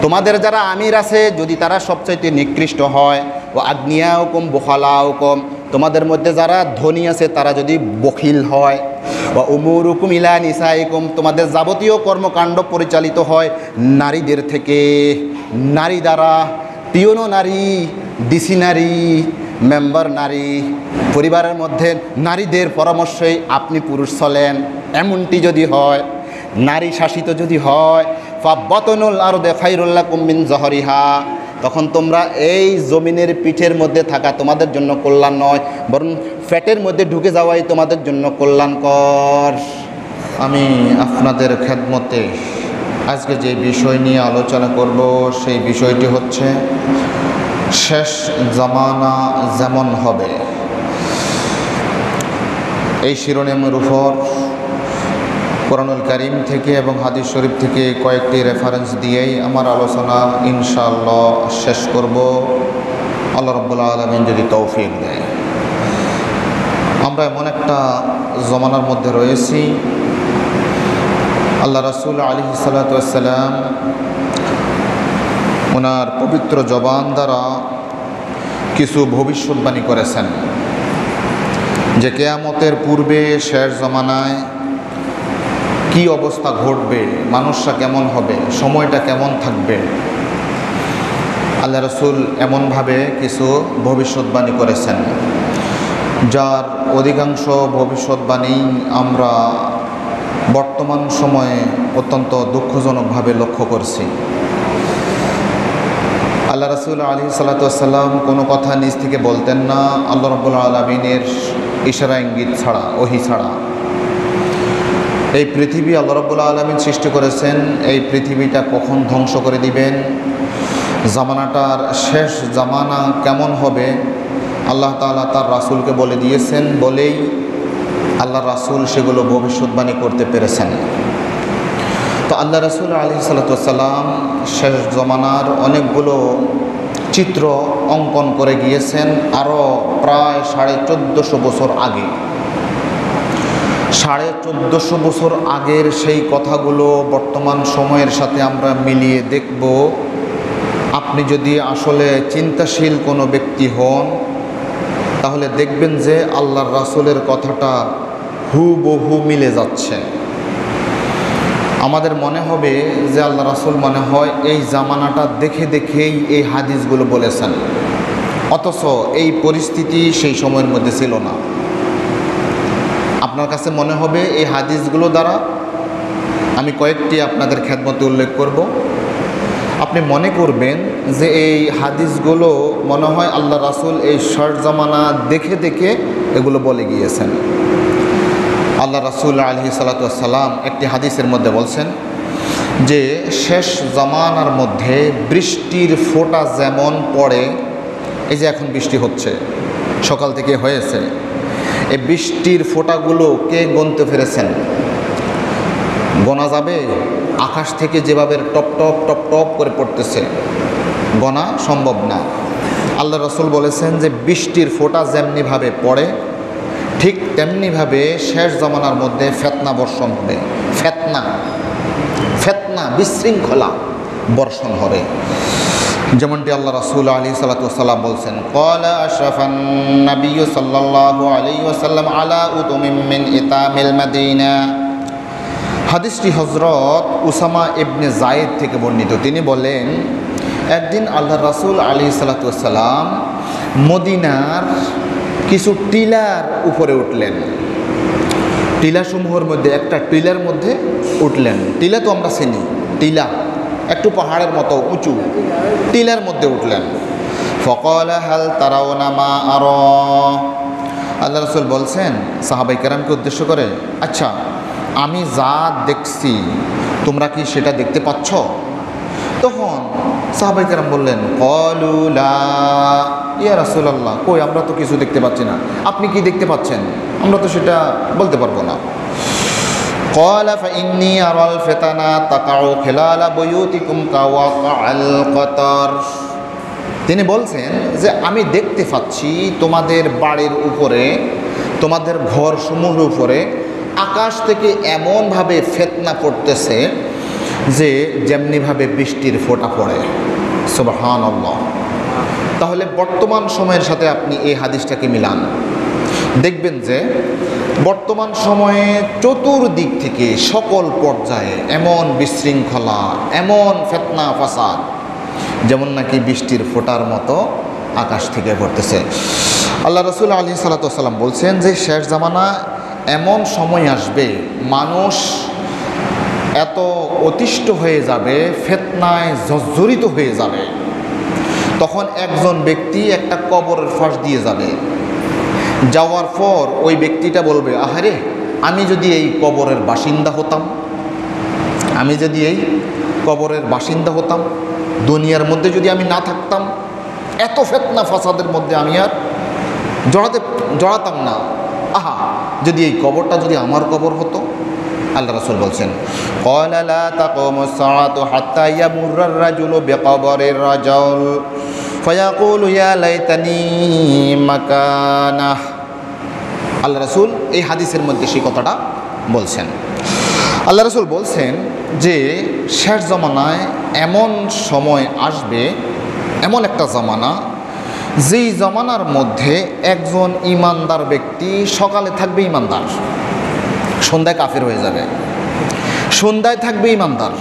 তোমাদের যারা আমির আছে যদি তারা সবচাইতে নিকৃষ্ট হয়, ও আগ্নিয়াউকুম বুখালাউকুম, তোমাদের মধ্যে যারা ধনী আছে তারা যদি বখিল হয়, ও উমুরুকুম ইলা নিসাইকুম, তোমাদের যাবতীয় কর্মকাণ্ড পরিচালিত হয় নারীদের থেকে, নারী দ্বারা, পিয়নো নারী, ডিসি নারী, মেম্বার নারী, পরিবারের মধ্যে নারীদের পরামর্শেই আপনি পুরুষ চলেন, এমনটি যদি হয়, নারী শাসিত যদি হয়, ফাবাতনুল আরদি খায়রুল লাকুম মিন যহরিহা, তখন তোমরা এই জমিনের পিঠের মধ্যে থাকা তোমাদের জন্য কল্যাণ নয়, বরং ফ্যাটের মধ্যে ঢুকে যাওয়াই তোমাদের জন্য কল্যাণকর। আমি আপনাদের খেদমতে আজকে যে বিষয় নিয়ে আলোচনা করব সেই বিষয়টি হচ্ছে শেষ জামানা যেমন হবে। এই শিরোনামের উপর কোরআনুল কারীম থেকে এবং হাদিস শরীফ থেকে কয়েকটি রেফারেন্স দিয়েই আমার আলোচনা ইনশাআল্লাহ শেষ করব, আল্লাহ রাব্বুল আলামিন যদি তৌফিক দেয়। আমরা এমন একটা জমানার মধ্যে রয়েছি, আল্লাহ রাসূল আলাইহিস সালাতু ওয়াস সালাম ওনার পবিত্র জবান দ্বারা কিছু ভবিষ্যৎবাণী করেছেন যে কিয়ামতের পূর্বে শেষ জমানায় কি অবস্থা ঘটবে, মানুষরা কেমন হবে, সময়টা কেমন থাকবে। আল্লাহ রাসূল এমনভাবে কিছু ভবিষ্যৎবাণী করেছেন যার অধিকাংশ ভবিষ্যৎবাণী আমরা বর্তমান সময়ে অত্যন্ত দুঃখজনকভাবে লক্ষ্য করছি। আল্লাহ রাসূল আলাইহিস সালাতু ওয়াস সালাম কোনো কথা নিজ থেকে বলতেন না, আল্লাহ রাব্বুল আলামিনের ইশারা ইঙ্গিত ছাড়া, ওহী ছাড়া। এই পৃথিবী আল্লাহ রাব্বুল আলামিন সৃষ্টি করেছেন, এই পৃথিবীটা কখন ধ্বংস করে দিবেন, জামানাটার শেষ জামানা কেমন হবে, আল্লাহ তাআলা তার রাসূলকে বলে দিয়েছেন বলেই আল্লাহ রাসূল সেগুলো ভবিষ্যৎবাণী করতে পেরেছেন। তো আল্লাহ রাসূল আলাইহিস সালাতু ওয়াস সালাম শেষ জামানার অনেকগুলো চিত্র অঙ্কন করে গিয়েছেন আরও প্রায় 1450 বছর আগে। 1450 বছর আগের সেই কথাগুলো বর্তমান সময়ের সাথে আমরা মিলিয়ে দেখব। আপনি যদি আসলে চিন্তাশীল কোনো ব্যক্তি হন তাহলে দেখবেন যে আল্লাহর রাসূলের কথাটা হুবহু মিলে যাচ্ছে। আমাদের মনে হবে যে আল্লাহ রাসূল মনে হয় এই জামানাটা দেখে দেখেই এই হাদিসগুলো বলেছেন, অথচ এই পরিস্থিতি সেই সময়ের মধ্যে ছিল না। আপনার কাছে মনে হবে এই হাদিসগুলো দ্বারা, আমি কয়েকটি আপনাদের খেদমতে উল্লেখ করব, আপনি মনে করবেন যে এই হাদিসগুলো মনে হয় আল্লাহ রাসূল এই শেষ জামানা দেখে দেখে এগুলো বলে গিয়েছেন। আল্লাহ রাসূল আলাইহিস সালাতু ওয়াস সালাম একটি হাদিসের মধ্যে বলছেন যে শেষ জামানার মধ্যে বৃষ্টির ফোঁটা যেমন পড়ে, এই যে এখন বৃষ্টি হচ্ছে, সকাল থেকে হয়েছে, এই বৃষ্টির ফোঁটাগুলো কে গুনতে পেরেছেন? গোনা যাবে? আকাশ থেকে যেভাবে টপ টপ টপ টপ করে পড়তেছে, গোনা সম্ভব না। আল্লাহ রাসূল বলেছেন যে বৃষ্টির ফোঁটা যেমনিভাবে পড়ে ঠিক তেমনিভাবে শেষ জামানার মধ্যে ফিতনা বর্ষণ হবে। ফিতনা বিশৃঙ্খলা বর্ষণ হবে। যেমনটি আল্লাহ রাসূল আলাইহিস সালাতু ওয়াস সালাম বলছেন, ক্বালা আশরাফান নাবিয়্যু সাল্লাল্লাহু আলাইহি ওয়াসাল্লাম আলা উতুমিন মিন ইতামিল মাদিনা। হাদিসটি হযরত উসামা ইবনে যায়েদ থেকে বর্ণিত। তিনি বলেন, একদিন আল্লাহ রাসূল আলাইহিস সালাতু ওয়াস সালাম মদিনার কিছু টিলার উপরে উঠলেন। টিলাসমূহের মধ্যে একটা টিলার মধ্যে উঠলেন। টিলা তো আমরা চিনি, টিলা একটু পাহাড়ের মতো উঁচু, টিলার মধ্যে উঠলেন। ফাকালা হাল তারাউনা মা আরা, আল্লাহ রাসূল বলছেন সাহাবায়ে কেরামকে উদ্দেশ্য করে, আচ্ছা আমি যা দেখছি তোমরা কি সেটা দেখতে পাচ্ছ? তখন সাহাবায়ে কেরাম বললেন, ক্বালু লা ইয়া রাসূলুল্লাহ, কই আমরা তো কিছু দেখতে পাচ্ছি না, আপনি কি দেখতে পাচ্ছেন? আমরা তো সেটা বলতে পারবো না। ক্বালা ফাইন্নী আরাল ফিতানা তাকাউ খিলালা বুয়ুতিকুম কাওয়াকাল কতর। তিনি বলছেন যে আমি দেখতে পাচ্ছি তোমাদের বাড়ির উপরে, তোমাদের ঘরসমূহের উপরে আকাশ থেকে এমনভাবে ফিতনা পড়তেছে যে যেমনিভাবে বৃষ্টির ফোঁটা পড়ে, সুবহানাল্লাহ। তাহলে বর্তমান সময়ের সাথে আপনি এই হাদিসটাকে মিলান, দেখবেন যে বর্তমান সময়ে চতুর্দিক থেকে সকল পর্যায়ে এমন বিশৃঙ্খলা, এমন ফিতনা ফাসাদ, যেমন নাকি বৃষ্টির ফোঁটার মতো আকাশ থেকে পড়তেছে। আল্লাহ রাসূল আলাইহিস সালাতু ওয়াস সালাম বলছেন যে শেষ জামানা এমন সময় আসবে, মানুষ এত অতিষ্ঠ হয়ে যাবে, ফিতনায় জর্জরিত হয়ে যাবে, তখন একজন ব্যক্তি একটা কবরের ফাঁস দিয়ে যাবে। যাওয়ার পর ওই ব্যক্তিটা বলবে, আহারে আমি যদি এই কবরের বাসিন্দা হতাম, আমি যদি এই কবরের বাসিন্দা হতাম, দুনিয়ার মধ্যে যদি আমি না থাকতাম, এত ফিতনা ফাসাদের মধ্যে আমি আর জড়াতাম না। আহা, যদি এই কবরটা যদি আমার কবর হতো। আল্লাহ রাসূল বলছেন, ক্বালা লা তাকুমুস সাআতু হাত্তা ইয়ামুররার রাজুলু বিকবরির রাজুল ফায়াকুলু ইয়া লাইতানি মাকানাহ। আল্লাহ রাসূল এই হাদিসের মধ্যে সেই কথাটা বলছেন। আল্লাহ রাসূল বলছেন যে শেষ জামানায় এমন সময় আসবে, এমন একটা জামানা, যেই জামানার মধ্যে একজন ইমানদার ব্যক্তি সকালে থাকবে ইমানদার, সন্ধ্যায় কাফের হয়ে যাবে। সন্ধ্যায় থাকবে ইমানদার,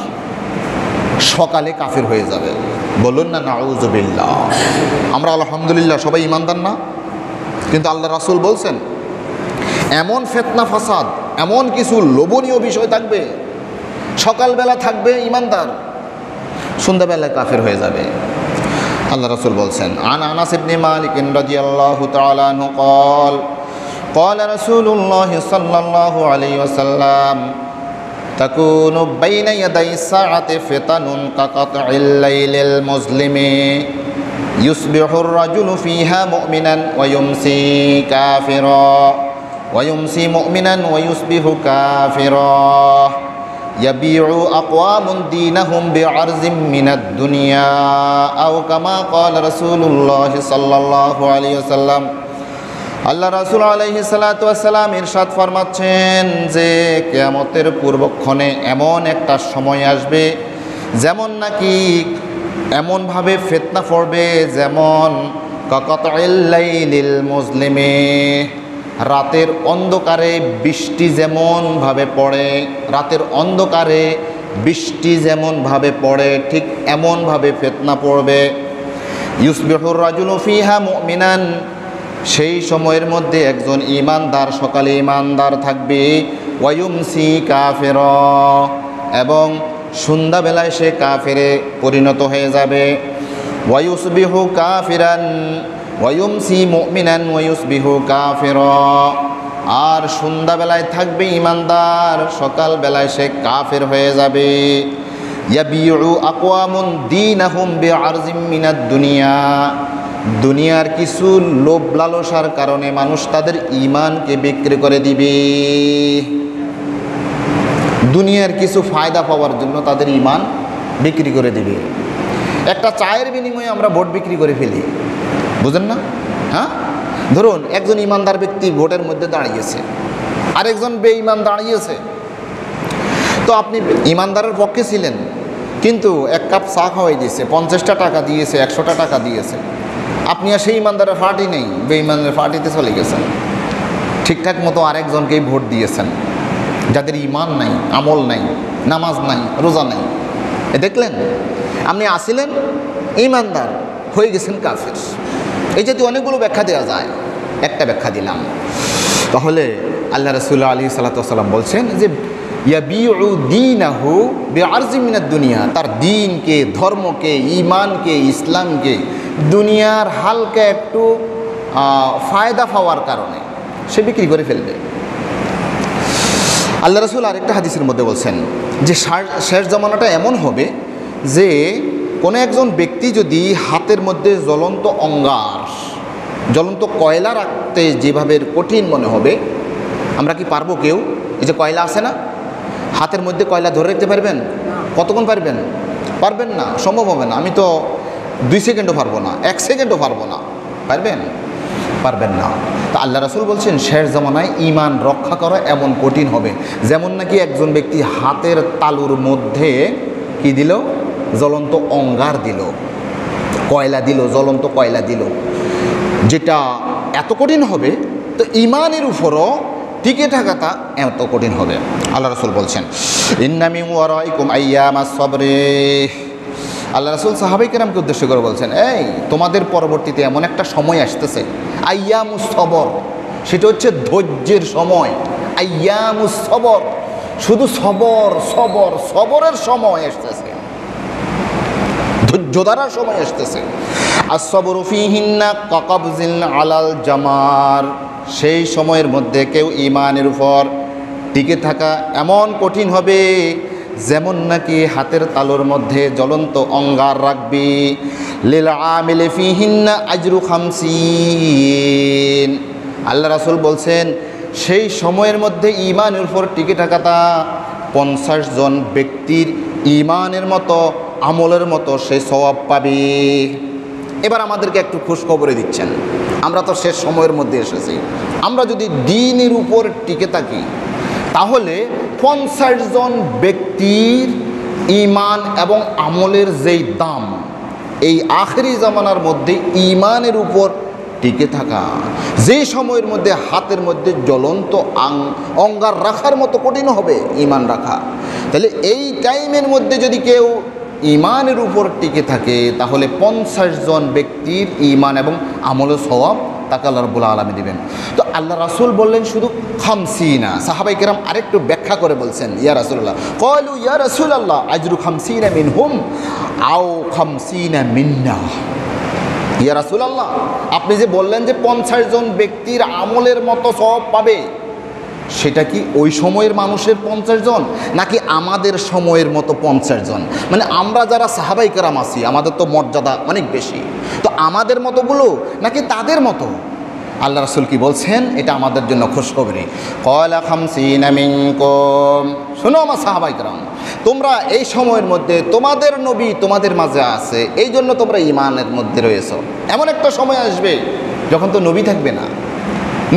সকালে কাফের হয়ে যাবে। বলুন না নাউযুবিল্লাহ। আমরা আলহামদুলিল্লাহ সবাই ইমানদার না, কিন্তু আল্লাহ রাসূল বলছেন এমন ফিতনা ফাসাদ, এমন কিছু লোভনীয় বিষয় থাকবে, সকালবেলা থাকবে ইমানদার, সন্ধ্যাবেলায় কাফের হয়ে যাবে। আল্লাহ রাসূল বলছেন, আন আনাস ইবনে মালিক রাদিয়াল্লাহু তাআলা আনহু قال قال رسول الله صلى الله عليه وسلم تكون بين يدي الساعة فتن كقطع الليل المظلم يصبح الرجل فيها مؤمنا ويمسي كافرا ويمسي مؤمنا ويصبح كافرا يبيع أقوام دينهم بعرض من الدنيا أو كما قال رسول الله صلى الله عليه وسلم। আল্লাহ রাসূল আলাইহিস সালাতু ওয়াস সালাম ইরশাদ ফরমাচ্ছেন যে কিয়ামতের পূর্বক্ষণে এমন একটা সময় আসবে, যেমন নাকি এমনভাবে ফিতনা পড়বে, যেমন কাকাতাইল লাইলিল মুজলিমি, রাতের অন্ধকারে বৃষ্টি যেমনভাবে পড়ে, রাতের অন্ধকারে বৃষ্টি যেমনভাবে পড়ে ঠিক এমনভাবে ফিতনা পড়বে। ইউসবিহুর রাজুলু ফিহা মুমিনান, সেই সময়ের মধ্যে একজন ইমানদার সকালে ইমানদার থাকবে, ওয়ায়ুমসি কাফিরা, এবং সন্ধ্যাবেলায় সে কাফেরে পরিণত হয়ে যাবে। ওয়ায়ুসবিহু কাফিরান ওয়ায়ুমসি মুমিনান ওয়ায়ুসবিহু কাফিরা, আর সন্ধ্যাবেলায় থাকবে ইমানদার, সকালবেলায় সে কাফের হয়ে যাবে। ইয়াবিউ আকওয়ামুন দীনাহুম বিআরজিম মিনাদ দুনিয়া, দুনিয়ার কিছু লোভ লালসার কারণে মানুষ তাদের ঈমানকে বিক্রি করে দিবে। দুনিয়ার কিছু ফায়দা পাওয়ার জন্য তাদের ঈমান বিক্রি করে দিবে। একটা চায়ের বিনিময়ে আমরা ভোট বিক্রি করে ফেলি, বুঝেন না? হ্যাঁ, ধরুন একজন ইমানদার ব্যক্তি ভোটের মধ্যে দাঁড়িয়েছে, আরেকজন বেঈমান দাঁড়িয়েছে। তো আপনি ইমানদারের পক্ষে ছিলেন, কিন্তু এক কাপ চা খাওয়াই দিয়েছে, 50টা টাকা দিয়েছে, 100টা টাকা দিয়েছে। আপনি আর সেই ইমানদারের পার্টি নেই, বেঈমানের পার্টিতে চলে গেছেন। ঠিকঠাক মতো আরেকজনকেই ভোট দিয়েছেন, যাদের ঈমান নাই, আমল নাই, নামাজ নাই, রোজা নাই। দেখলেন, আপনি আসিলেন ঈমানদার, হয়ে গেছেন কাফের। এই জাতীয় অনেকগুলো ব্যাখ্যা দেওয়া যায়, একটা ব্যাখ্যা দিলাম। তাহলে আল্লাহ রাসূল আলাইহিস সালাতু ওয়াস সালাম বলছেন যে ইয়াবিউ দীনাহু বিআরজিম মিনাদ দুনিয়া, তার দ্বীনকে, ধর্মকে, ঈমানকে, ইসলামকে দুনিয়ার হালকা একটু ফায়দা পাওয়ার কারণে সে বিক্রি করে ফেলবে। আল্লাহ রাসূল আরেকটা হাদিসের মধ্যে বলছেন যে শেষ জামানাটা এমন হবে যে কোনো একজন ব্যক্তি যদি হাতের মধ্যে জ্বলন্ত অঙ্গার, জ্বলন্ত কয়লা রাখতে যেভাবে কঠিন মনে হবে, আমরা কি পারবো কেউ? এই যে কয়লা আছে না, হাতের মধ্যে কয়লা ধরে রাখতে পারবেন? কতক্ষণ পারবেন? পারবেন না, সম্ভব হবে না। আমি তো 2 সেকেন্ডও পারবো না, 1 সেকেন্ডও পারবো না। পারবেন? পারবেন না। তা আল্লাহ রাসূল বলছেন শেষ জামানায় ঈমান রক্ষা করা এমন কঠিন হবে, যেমন নাকি একজন ব্যক্তি হাতের তালুর মধ্যে কি দিল? জ্বলন্ত অঙ্গার দিল, কয়লা দিল, জ্বলন্ত কয়লা দিল, যেটা এত কঠিন হবে তো ইমানের উপরও টিকে থাকাটা এত কঠিন হবে। আল্লাহ রাসূল বলছেন ইন্না মিন ওয়ারাইকুম আইয়ামাস সাবরি। আল্লাহ রাসূল সাহাবায়ে কেরামকে উদ্দেশ্য করে বলছেন, এই তোমাদের পরবর্তীতে এমন একটা সময় আসতেছে, আইয়ামুস সবর, সেটা হচ্ছে ধৈর্যের সময়। আইয়ামুস সবর, শুধু সবর সবর সবরের সময় আসতেছে, ধৈর্য ধরার সময় আসতেছে। as-sabru ফীহিন্না কাকাবজিল আলাল জামার, সেই সময়ের মধ্যে কেউ ঈমানের উপর টিকে থাকা এমন কঠিন হবে যেমন নাকি হাতের তালুর মধ্যে জ্বলন্ত অঙ্গার রাখবি। লিল আমিলি ফীহিন্না আজরু 50। আল্লাহ রাসূল বলছেন সেই সময়ের মধ্যে ঈমানের উপর টিকে থাকাটা 50 জন ব্যক্তির ঈমানের মতো আমলের মতো সে সওয়াব পাবে। এবার আমাদেরকে একটু খুশখবরে দিচ্ছেন, আমরা তো শেষ সময়ের মধ্যে এসেছি, আমরা যদি দ্বীনের উপর টিকে থাকি তাহলে 50 জন ব্যক্তির ঈমান এবং আমলের যেই দাম, এই আখেরি জামানার মধ্যে ঈমানের উপর টিকে থাকা, যেই সময়ের মধ্যে হাতের মধ্যে জ্বলন্ত অঙ্গার রাখার মতো কঠিন হবে ঈমান রাখা, তাহলে এই টাইমের মধ্যে যদি কেউ ঈমানের উপর টিকে থাকে তাহলে 50 জন ব্যক্তির ঈমান এবং আমলের সওয়াব তাকে আল্লাহ রাব্বুল আলামিন দিবেন। তো আল্লাহ রাসূল বললেন শুধু 50। সাহাবায়ে কেরাম আরেকটু ব্যাখ্যা করে বলছেন, ইয়া রাসূলুল্লাহ, ক্বালু ইয়া রাসূলুল্লাহ আজরু 50 মিনহুম আও 50 মিন্না। ইয়া রাসূলুল্লাহ, আপনি যে বললেন যে 50 জন ব্যক্তির আমলের মতো সওয়াব পাবে, সেটা কি ওই সময়ের মানুষের 50 জন নাকি আমাদের সময়ের মতো 50 জন? মানে আমরা যারা সাহাবায়ে কেরাম আছি আমাদের তো মর্যাদা অনেক বেশি, তো আমাদের মতোগুলো নাকি তাদের মতো? আল্লাহ রাসূল কি বলছেন, এটা আমাদের জন্য খুশখবরি। ক্বালা 50 মিনকুম, শোনো আমার সাহাবায়ে কেরাম, তোমরা এই সময়ের মধ্যে তোমাদের নবী তোমাদের মাঝে আছে, এই জন্য তোমরা ঈমানের মধ্যে রয়েছো। এমন একটা সময় আসবে যখন তো নবী থাকবে না,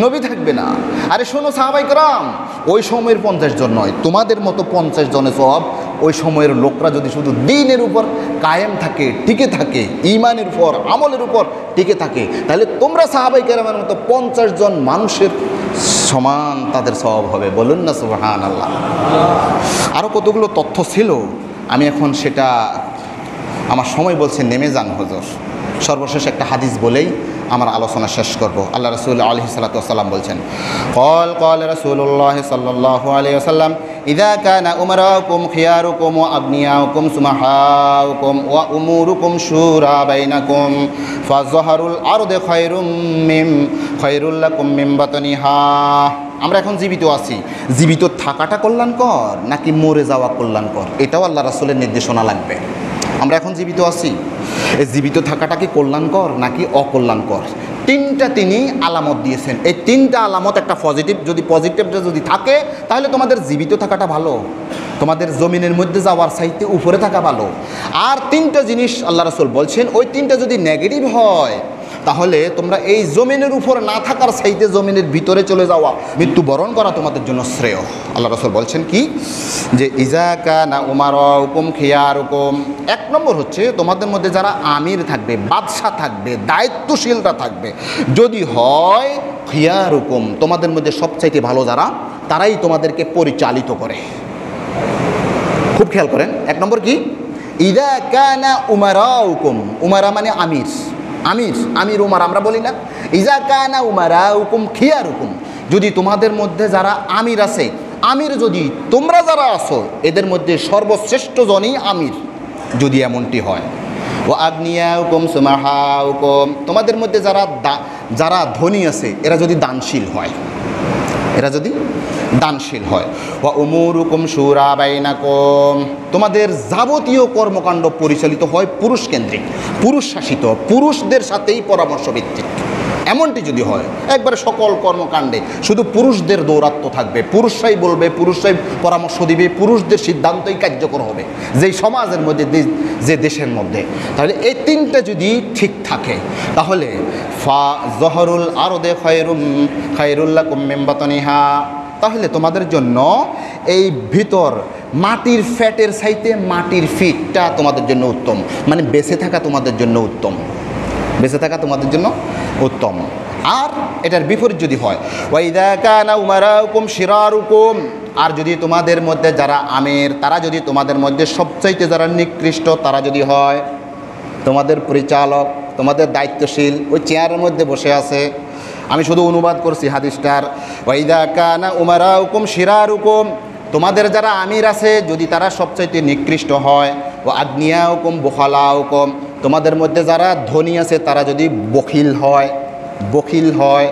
নবী থাকবে না। আরে শোনো সাহাবায়ে কেরাম, ওই সময়ের 50 জন নয়, তোমাদের মতো 50 জনের সওয়াব ওই সময়ের লোকরা যদি শুধু দ্বীনের উপর কায়েম থাকে, টিকে থাকে, ঈমানের উপর আমলের উপর টিকে থাকে, তাহলে তোমরা সাহাবায়ে কেরামের মতো 50 জন মানুষের সমান তাদের সওয়াব হবে। বলুন না সুবহানাল্লাহ। আরও কতগুলো তথ্য ছিল, আমি এখন সেটা আমার সময় বলছে নেমে যান হুজুর। সর্বশেষ একটা হাদিস বলেই আমার আলোচনা শেষ করব। আল্লাহ রাসূল আলাইহিস সালাতু ওয়াস সালাম বলছেন, ক্বাল রাসূলুল্লাহ সাল্লাল্লাহু আলাইহি ওয়াসাল্লাম ইযা কানা উমারাকুম খিয়ারুকুম ওয়া আবনিয়াকুম সুমাহাউকুম ওয়া উমুরুকুম শুরা বাইনাকুম ফাযহারুল আরদি খায়রুল লাকুম মিন বাতনিহা। আমরা এখন জীবিত আছি, জীবিত থাকাটা কল্যাণকর নাকি মরে যাওয়া কল্যাণকর, এটাও আল্লাহ রাসূলের নির্দেশনা লাগবে। আমরা এখন জীবিত আছি, এই জীবিত থাকাটা কি কল্যাণকর নাকি অকল্যাণকর? তিনটা তিনি আলামত দিয়েছেন। এই তিনটা আলামত একটা পজিটিভটা যদি থাকে তাহলে তোমাদের জীবিত থাকাটা ভালো, তোমাদের জমিনের মধ্যে যাওয়ার চাইতে উপরে থাকা ভালো। আর তিনটা জিনিস আল্লাহ রাসূল বলছেন, ওই তিনটা যদি নেগেটিভ হয় তাহলে তোমরা এই জমিনের উপর না থাকার চাইতে জমিনের ভিতরে চলে যাওয়া, মৃত্যুবরণ করা তোমাদের জন্য শ্রেয়। আল্লাহ রাসূল বলছেন কি, যে ইজা কানা উমারাকুম খিয়ারুকুম, এক নম্বর হচ্ছে তোমাদের মধ্যে যারা আমির থাকবে, বাদশা থাকবে, দায়িত্বশীলরা থাকবে, যদি হয় খিয়ারুকুম, তোমাদের মধ্যে সবচাইতে ভালো যারা, তারাই তোমাদেরকে পরিচালিত করে। খুব খেয়াল করেন, এক নম্বর কি, ইজা কানা উমারাকুম, উমারা মানে আমির, আমির উমার আমরা বলি না, ইজা কানা উমারাকুম খিয়ারুকুম, যদি তোমাদের মধ্যে যারা আমির আছে, আমির যদি তোমরা যারা আছো এদের মধ্যে সর্বশ্রেষ্ঠ জনই আমির, যদি এমনটি হয়। ও আগ্নিয়াকুম সুমাহাকুম, তোমাদের মধ্যে যারা ধনী আছে এরা যদি দানশীল হয়, ওয়া উমুরুকুম শুরা বাইনাকুম, তোমাদের যাবতীয় কর্মকাণ্ড পরিচালিত হয় পুরুষ কেন্দ্রিক, পুরুষ শাসিত, পুরুষদের সাথেই পরামর্শ ভিত্তিক, এমনটি যদি হয়, একবারে সকল কর্মকাণ্ডে শুধু পুরুষদের দৌরাত্ম্য থাকবে, পুরুষরাই বলবে, পুরুষরাই পরামর্শ দিবে, পুরুষদের সিদ্ধান্তই কার্যকর হবে যেই সমাজের মধ্যে, যে দেশের মধ্যে, তাহলে এই তিনটা যদি ঠিক থাকে তাহলে ফা জহরুল আরদে খায়রুল লাকুম মিন বাতনিহা, তাহলে তোমাদের জন্য এই ভিতর মাটির ফ্যাটের চাইতে মাটির ফিটটা তোমাদের জন্য উত্তম, মানে বেঁচে থাকা তোমাদের জন্য উত্তম, বেঁচে থাকা তোমাদের জন্য উত্তম। আর এটার বিপরীত যদি হয়, ওয়াইদা কানা উমারাকুম শিরারুকুম, আর যদি তোমাদের মধ্যে যারা আমির তারা যদি তোমাদের মধ্যে সবচাইতে যারা নিকৃষ্ট তারা যদি হয়, তোমাদের পরিচালক তোমাদের দায়িত্বশীল ওই চেয়ারের মধ্যে বসে আছে, আমি শুধু অনুবাদ করছি হাদিসটার, ওয়াইদা কানা উমারাকুম শিরারুকুম, তোমাদের যারা আমির আছে যদি তারা সবচাইতে নিকৃষ্ট হয়, ও আগ্নিয়াকুম বুখালাকুম, তোমাদের মধ্যে যারা ধনী আছে তারা যদি বখিল হয়, বখিল হয়,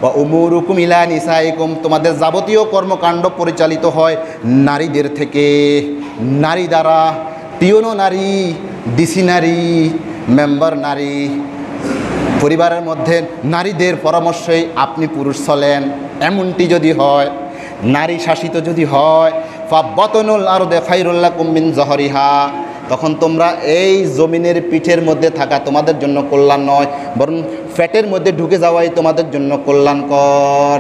বা উমুরুকুম ইলা নিসাইকুম, তোমাদের যাবতীয় কর্মকাণ্ড পরিচালিত হয় নারীদের থেকে, নারী দ্বারা, পিওনো নারী, ডিসি নারী, মেম্বার নারী, পরিবারের মধ্যে নারীদের পরামর্শেই আপনি পুরুষ চলেন, এমনটি যদি হয়, নারী শাসিত যদি হয়, ফাবতনুল আরদে খায়রুল লাকুম মিন জহরিহা, তখন তোমরা এই জমিনের পিঠের মধ্যে থাকা তোমাদের জন্য কল্যাণ নয়, বরং ফ্যাটের মধ্যে ঢুকে যাওয়াই তোমাদের জন্য কল্যাণকর।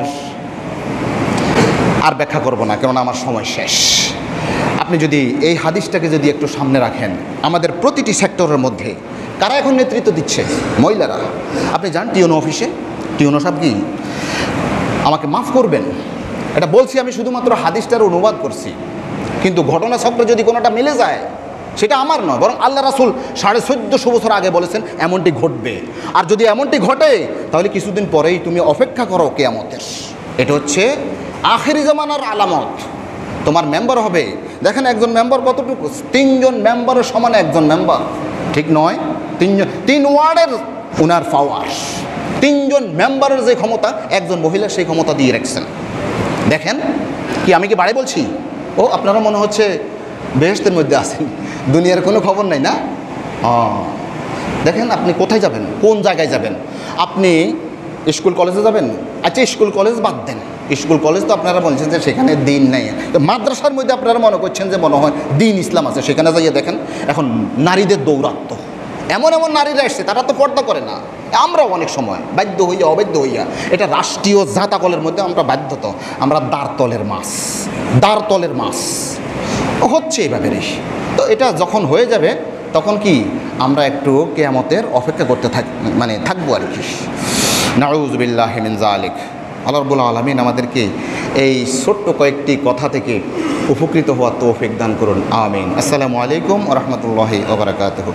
আর ব্যাখ্যা করব না, কেননা আমার সময় শেষ। আপনি যদি এই হাদিসটাকে যদি একটু সামনে রাখেন, আমাদের প্রতিটি সেক্টরের মধ্যে কারা এখন নেতৃত্ব দিচ্ছে? মহিলারা। আপনি যান টিউনো অফিসে, টিউনো সাহেব কি, আমাকে মাফ করবেন, এটা বলছি আমি শুধুমাত্র হাদিসটার অনুবাদ করছি, কিন্তু ঘটনাচক্র যদি কোনোটা মিলে যায় সেটা আমার নয়, বরং আল্লাহ রাসূল 1450 বছর আগে বলেছেন এমনটি ঘটবে। আর যদি এমনটি ঘটে তাহলে কিছুদিন পরেই তুমি অপেক্ষা করো কিয়ামতের। এটা হচ্ছে আখেরি জামানার আলামত। তোমার মেম্বার হবে, দেখেন একজন মেম্বার কতটুকু, 3 জন মেম্বারের সমান একজন মেম্বার, ঠিক নয়? 3 ওয়ার্ডের ওনার পাওয়ার, 3 জন মেম্বারের যে ক্ষমতা একজন মহিলা সেই ক্ষমতা দিয়ে রাখছেন। দেখেন কি, আমি কি বাড়ি বলছি? ও আপনারা মনে হচ্ছে বেহেশতের মধ্যে আছেন, দুনিয়ার কোনো খবর নাই না? দেখেন আপনি কোথায় যাবেন, কোন জায়গায় যাবেন? আপনি স্কুল কলেজে যাবেন, আচ্ছা স্কুল কলেজ বাদ দেন, স্কুল কলেজ তো আপনারা বলছেন যে সেখানে দিন নাই, তো মাদ্রাসার মধ্যে আপনারা মনে করছেন যে মনে হয় দিন ইসলাম আছে, সেখানে যাইয়ে দেখেন এখন নারীদের দৌরাত্ম্য, এমন এমন নারীরা এসছে তারা তো পর্দা করে না, আমরাও অনেক সময় বাধ্য হইয়া অবাধ্য হইয়া, এটা রাষ্ট্রীয় জাতাকলের মধ্যে আমরা বাধ্যত, আমরা দ্বারতলের মাছ, দ্বারতলের মাছ হচ্ছে এইভাবে। তো এটা যখন হয়ে যাবে তখন কি আমরা একটু কিয়ামতের অপেক্ষা করতে থাকবো আর কি। নাউযু বিল্লাহি মিন যালিক। আল্লাহ রাব্বুল আলামিন আমাদেরকে এই ছোট্ট কয়েকটি কথা থেকে উপকৃত হওয়ার তৌফিক দান করুন, আমিন। আসসালামু আলাইকুম ওয়া রাহমাতুল্লাহি ওয়া বারাকাতুহু।